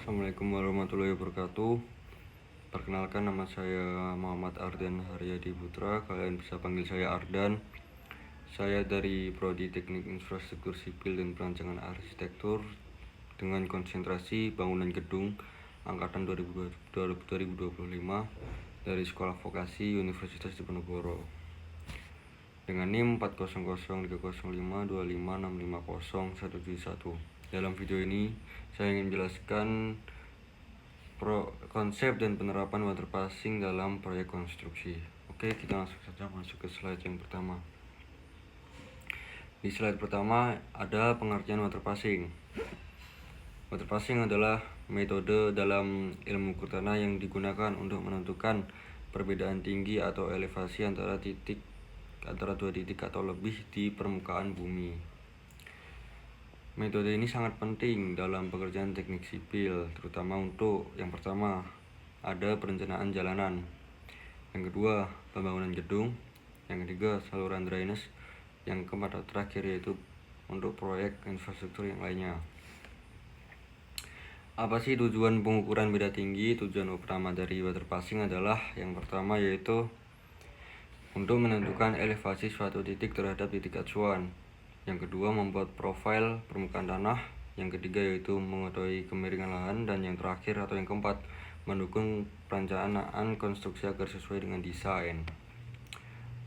Assalamualaikum warahmatullahi wabarakatuh. Perkenalkan, nama saya Muhammad Ardan Haryadi Putra. Kalian bisa panggil saya Ardan. Saya dari Prodi Teknik Infrastruktur Sipil dan Perancangan Arsitektur dengan konsentrasi bangunan gedung angkatan 2025 dari Sekolah Vokasi Universitas Diponegoro. Dengan NIM 400505256501171. Dalam video ini saya ingin menjelaskan konsep dan penerapan water passing dalam proyek konstruksi. Oke, kita langsung saja masuk ke slide yang pertama. Di slide pertama ada pengertian water passing. Water passing adalah metode dalam ilmu ukur tanah yang digunakan untuk menentukan perbedaan tinggi atau elevasi antara dua titik atau lebih di permukaan bumi. Metode ini sangat penting dalam pekerjaan teknik sipil, terutama untuk yang pertama, ada perencanaan jalanan. Yang kedua, pembangunan gedung. Yang ketiga, saluran drainase. Yang keempat atau terakhir yaitu untuk proyek infrastruktur yang lainnya. Apa sih tujuan pengukuran beda tinggi? Tujuan utama dari water passing adalah yang pertama yaitu untuk menentukan elevasi suatu titik terhadap titik acuan. Yang kedua, membuat profil permukaan tanah. Yang ketiga yaitu mengetahui kemiringan lahan. Dan yang terakhir atau yang keempat, mendukung perencanaan konstruksi agar sesuai dengan desain.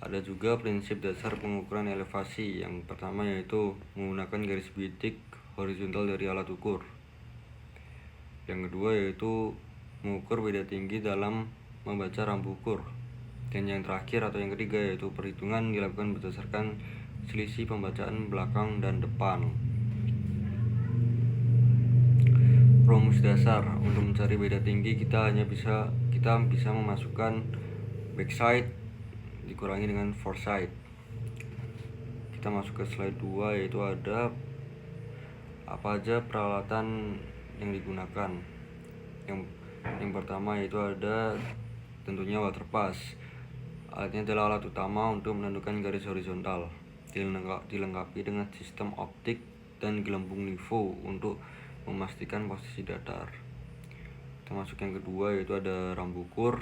Ada juga prinsip dasar pengukuran elevasi. Yang pertama yaitu menggunakan garis bidik horizontal dari alat ukur. Yang kedua yaitu mengukur beda tinggi dalam membaca rambu ukur. Dan yang terakhir atau yang ketiga yaitu perhitungan dilakukan berdasarkan selisih pembacaan belakang dan depan. Rumus dasar untuk mencari beda tinggi kita bisa memasukkan backside dikurangi dengan foreside. Kita masuk ke slide 2 yaitu ada apa aja peralatan yang digunakan. Yang pertama yaitu ada tentunya water pass. Alatnya adalah alat utama untuk menentukan garis horizontal. Dilengkapi dengan sistem optik dan gelembung LIFO untuk memastikan posisi datar. Kita masuk yang kedua yaitu ada rambu ukur.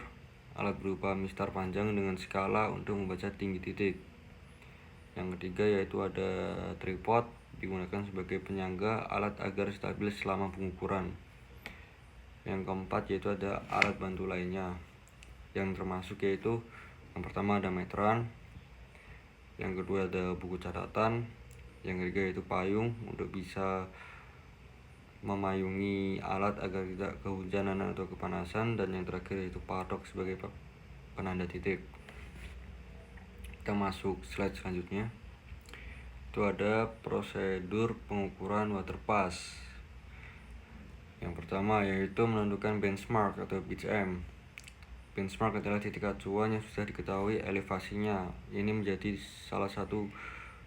Alat berupa mistar panjang dengan skala untuk membaca tinggi titik. Yang ketiga yaitu ada tripod, digunakan sebagai penyangga alat agar stabil selama pengukuran. Yang keempat yaitu ada alat bantu lainnya, yang termasuk yaitu yang pertama ada meteran, yang kedua ada buku catatan, yang ketiga yaitu payung untuk bisa memayungi alat agar tidak kehujanan atau kepanasan, dan yang terakhir yaitu patok sebagai penanda titik. Kita masuk slide selanjutnya. Itu ada prosedur pengukuran water pass. Yang pertama yaitu menentukan benchmark atau BCM. Benchmark adalah titik acuan yang sudah diketahui elevasinya. Ini menjadi salah satu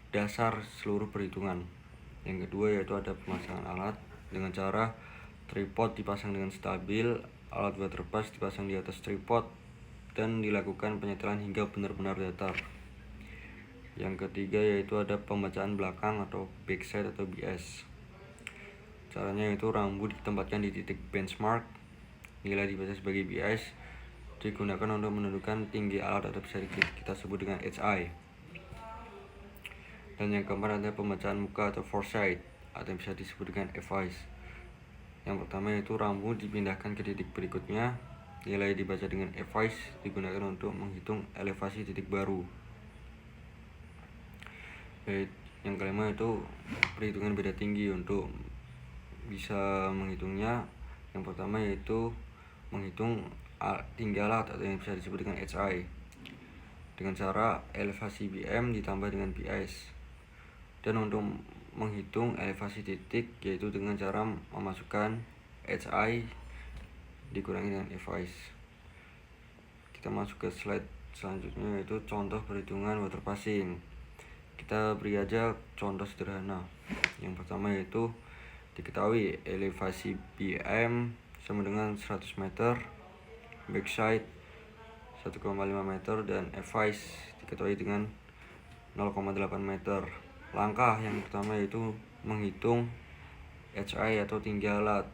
dasar seluruh perhitungan. Yang kedua yaitu ada pemasangan alat dengan cara tripod dipasang dengan stabil, alat water pass dipasang di atas tripod, dan dilakukan penyetelan hingga benar-benar datar. Yang ketiga yaitu ada pembacaan belakang atau backside atau BS. Caranya yaitu rambu ditempatkan di titik benchmark, nilai dibaca sebagai BS, digunakan untuk menentukan tinggi alat atau bisa kita sebut dengan HI. Dan yang keempat ada pembacaan muka atau foresight atau bisa disebut dengan FIs. Yang pertama yaitu rambu dipindahkan ke titik berikutnya, nilai dibaca dengan FIs digunakan untuk menghitung elevasi titik baru. Yang kelima itu perhitungan beda tinggi. Untuk bisa menghitungnya, yang pertama yaitu menghitung tinggi alat atau yang bisa disebut dengan HI dengan cara elevasi BM ditambah dengan BS. Dan untuk menghitung elevasi titik yaitu dengan cara memasukkan HI dikurangi dengan FIs. Kita masuk ke slide selanjutnya yaitu contoh perhitungan water passing. Kita beri aja contoh sederhana. Yang pertama yaitu diketahui elevasi BM sama dengan 100 meter, backside 1,5 meter, dan FIs diketahui dengan 0,8 meter. Langkah yang pertama yaitu menghitung HI atau tinggi alat.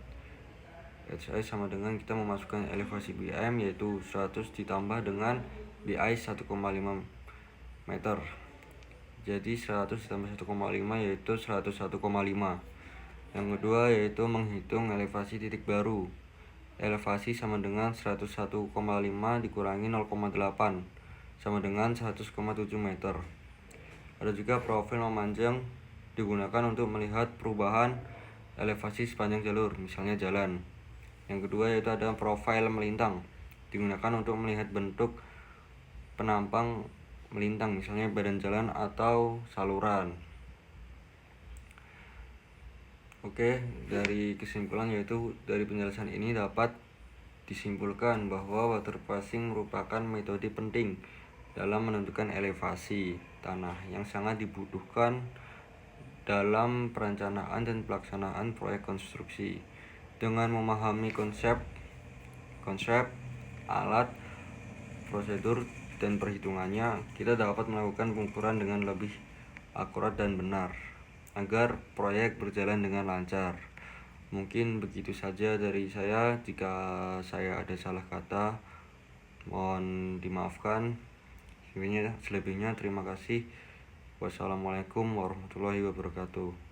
HI sama dengan kita memasukkan elevasi BM yaitu 100 ditambah dengan BI 1,5 meter. Jadi 100 ditambah 1,5 yaitu 101,5. Yang kedua yaitu menghitung elevasi titik baru. Elevasi sama dengan 101,5 dikurangi 0,8 sama dengan 100,7 meter. Ada juga profil memanjang digunakan untuk melihat perubahan elevasi sepanjang jalur, misalnya jalan. Yang kedua yaitu ada profil melintang, digunakan untuk melihat bentuk penampang melintang, misalnya badan jalan atau saluran. Oke, dari kesimpulan yaitu dari penjelasan ini dapat disimpulkan bahwa water passing merupakan metode penting dalam menentukan elevasi tanah yang sangat dibutuhkan dalam perencanaan dan pelaksanaan proyek konstruksi. Dengan memahami konsep, alat, prosedur, dan perhitungannya, kita dapat melakukan pengukuran dengan lebih akurat dan benar agar proyek berjalan dengan lancar. Mungkin begitu saja dari saya. Jika saya ada salah kata, mohon dimaafkan. Selebihnya terima kasih. Wassalamualaikum warahmatullahi wabarakatuh.